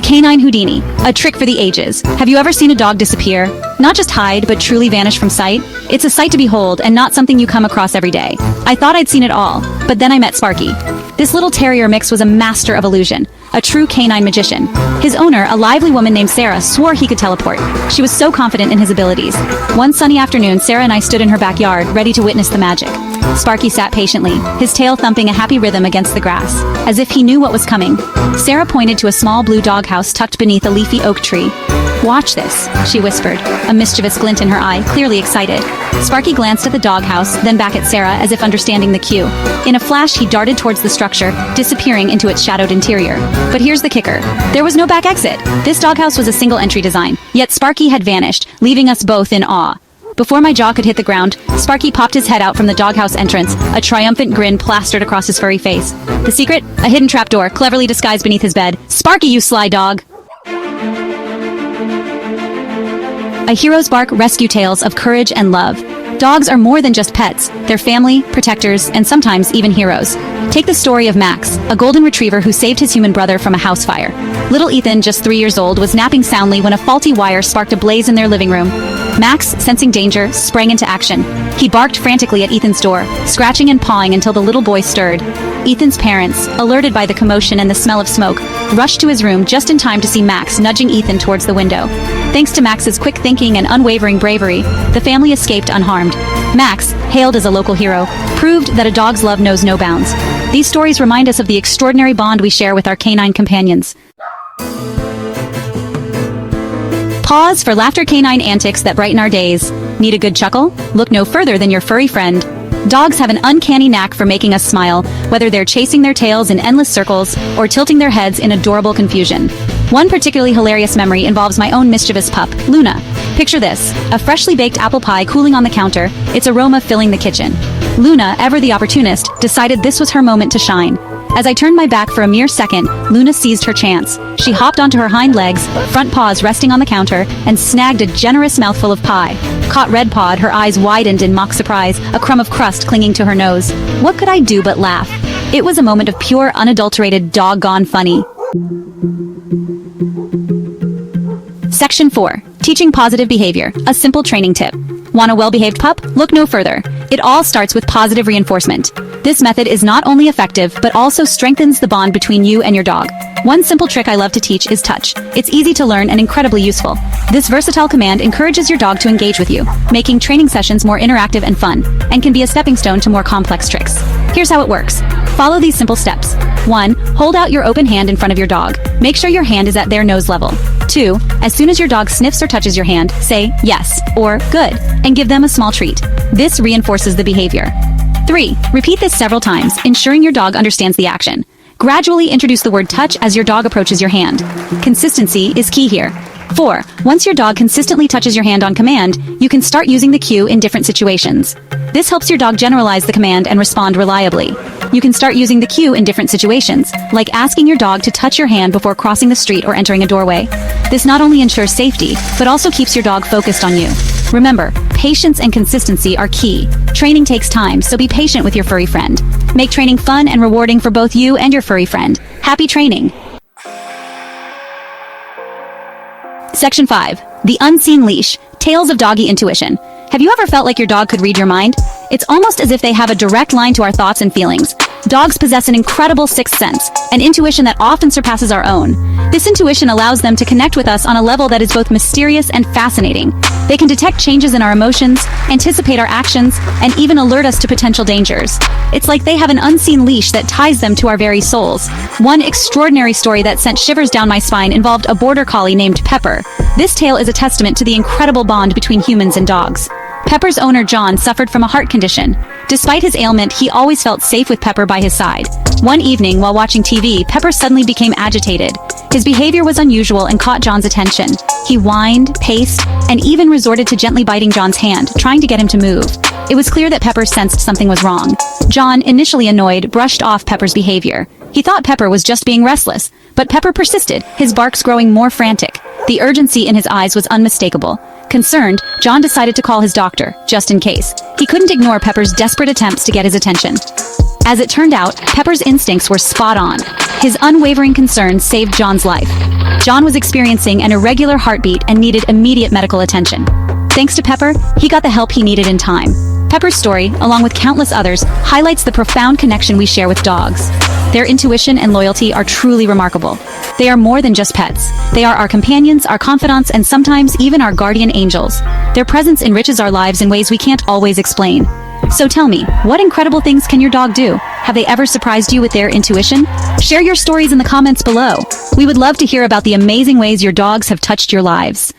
canine Houdini, a trick for the ages. Have you ever seen a dog disappear? Not just hide, but truly vanish from sight? It's a sight to behold and not something you come across every day. I thought I'd seen it all, but then I met Sparky. This little terrier mix was a master of illusion, a true canine magician. His owner, a lively woman named Sarah, swore he could teleport. She was so confident in his abilities. One sunny afternoon, Sarah and I stood in her backyard, ready to witness the magic. Sparky sat patiently, his tail thumping a happy rhythm against the grass, as if he knew what was coming. Sarah pointed to a small blue doghouse tucked beneath a leafy oak tree. "Watch this," she whispered, a mischievous glint in her eye, clearly excited. Sparky glanced at the doghouse, then back at Sarah, as if understanding the cue. In a flash, he darted towards the structure, disappearing into its shadowed interior. But here's the kicker. There was no back exit. This doghouse was a single-entry design, yet Sparky had vanished, leaving us both in awe. Before my jaw could hit the ground, Sparky popped his head out from the doghouse entrance, a triumphant grin plastered across his furry face. The secret? A hidden trapdoor, cleverly disguised beneath his bed. "Sparky, you sly dog!" A hero's bark, rescue tales of courage and love. Dogs are more than just pets. They're family, protectors, and sometimes even heroes. Take the story of Max, a golden retriever who saved his human brother from a house fire. Little Ethan, just 3 years old, was napping soundly when a faulty wire sparked a blaze in their living room. Max, sensing danger, sprang into action. He barked frantically at Ethan's door, scratching and pawing until the little boy stirred. Ethan's parents, alerted by the commotion and the smell of smoke, rushed to his room just in time to see Max nudging Ethan towards the window. Thanks to Max's quick thinking and unwavering bravery, the family escaped unharmed. Max, hailed as a local hero, proved that a dog's love knows no bounds. These stories remind us of the extraordinary bond we share with our canine companions. Paws for laughter canine antics that brighten our days. Need a good chuckle? Look no further than your furry friend. Dogs have an uncanny knack for making us smile, whether they're chasing their tails in endless circles or tilting their heads in adorable confusion. One particularly hilarious memory involves my own mischievous pup, Luna. Picture this, a freshly baked apple pie cooling on the counter, its aroma filling the kitchen. Luna, ever the opportunist, decided this was her moment to shine. As I turned my back for a mere second, Luna seized her chance. She hopped onto her hind legs, front paws resting on the counter, and snagged a generous mouthful of pie. Caught red-pawed, her eyes widened in mock surprise, a crumb of crust clinging to her nose. What could I do but laugh? It was a moment of pure, unadulterated, doggone funny. Section 4. Teaching positive behavior. A simple training tip. Want a well-behaved pup? Look no further. It all starts with positive reinforcement. This method is not only effective, but also strengthens the bond between you and your dog. One simple trick I love to teach is touch. It's easy to learn and incredibly useful. This versatile command encourages your dog to engage with you, making training sessions more interactive and fun, and can be a stepping stone to more complex tricks. Here's how it works. Follow these simple steps. 1. Hold out your open hand in front of your dog. Make sure your hand is at their nose level. 2. As soon as your dog sniffs or touches your hand, say yes or good, and give them a small treat. This reinforces the behavior. 3. Repeat this several times, ensuring your dog understands the action. Gradually introduce the word touch as your dog approaches your hand. Consistency is key here. 4. Once your dog consistently touches your hand on command, you can start using the cue in different situations. This helps your dog generalize the command and respond reliably. You can start using the cue in different situations, like asking your dog to touch your hand before crossing the street or entering a doorway. This not only ensures safety, but also keeps your dog focused on you. Remember, patience and consistency are key. Training takes time, so be patient with your furry friend. Make training fun and rewarding for both you and your furry friend. Happy training! Section 5. The Unseen Leash. Tales of Doggy Intuition. Have you ever felt like your dog could read your mind? It's almost as if they have a direct line to our thoughts and feelings. Dogs possess an incredible sixth sense, an intuition that often surpasses our own. This intuition allows them to connect with us on a level that is both mysterious and fascinating. They can detect changes in our emotions, anticipate our actions, and even alert us to potential dangers. It's like they have an unseen leash that ties them to our very souls. One extraordinary story that sent shivers down my spine involved a border collie named Pepper. This tale is a testament to the incredible bond between humans and dogs. Pepper's owner, John, suffered from a heart condition. Despite his ailment, he always felt safe with Pepper by his side. One evening, while watching TV, Pepper suddenly became agitated. His behavior was unusual and caught John's attention. He whined, paced, and even resorted to gently biting John's hand, trying to get him to move. It was clear that Pepper sensed something was wrong. John, initially annoyed, brushed off Pepper's behavior. He thought Pepper was just being restless, but Pepper persisted, his barks growing more frantic. The urgency in his eyes was unmistakable. Concerned, John decided to call his doctor, just in case. He couldn't ignore Pepper's desperate attempts to get his attention. As it turned out, Pepper's instincts were spot on. His unwavering concern saved John's life. John was experiencing an irregular heartbeat and needed immediate medical attention. Thanks to Pepper, he got the help he needed in time. Pepper's story, along with countless others, highlights the profound connection we share with dogs. Their intuition and loyalty are truly remarkable. They are more than just pets. They are our companions, our confidants, and sometimes even our guardian angels. Their presence enriches our lives in ways we can't always explain. So tell me, what incredible things can your dog do? Have they ever surprised you with their intuition? Share your stories in the comments below. We would love to hear about the amazing ways your dogs have touched your lives.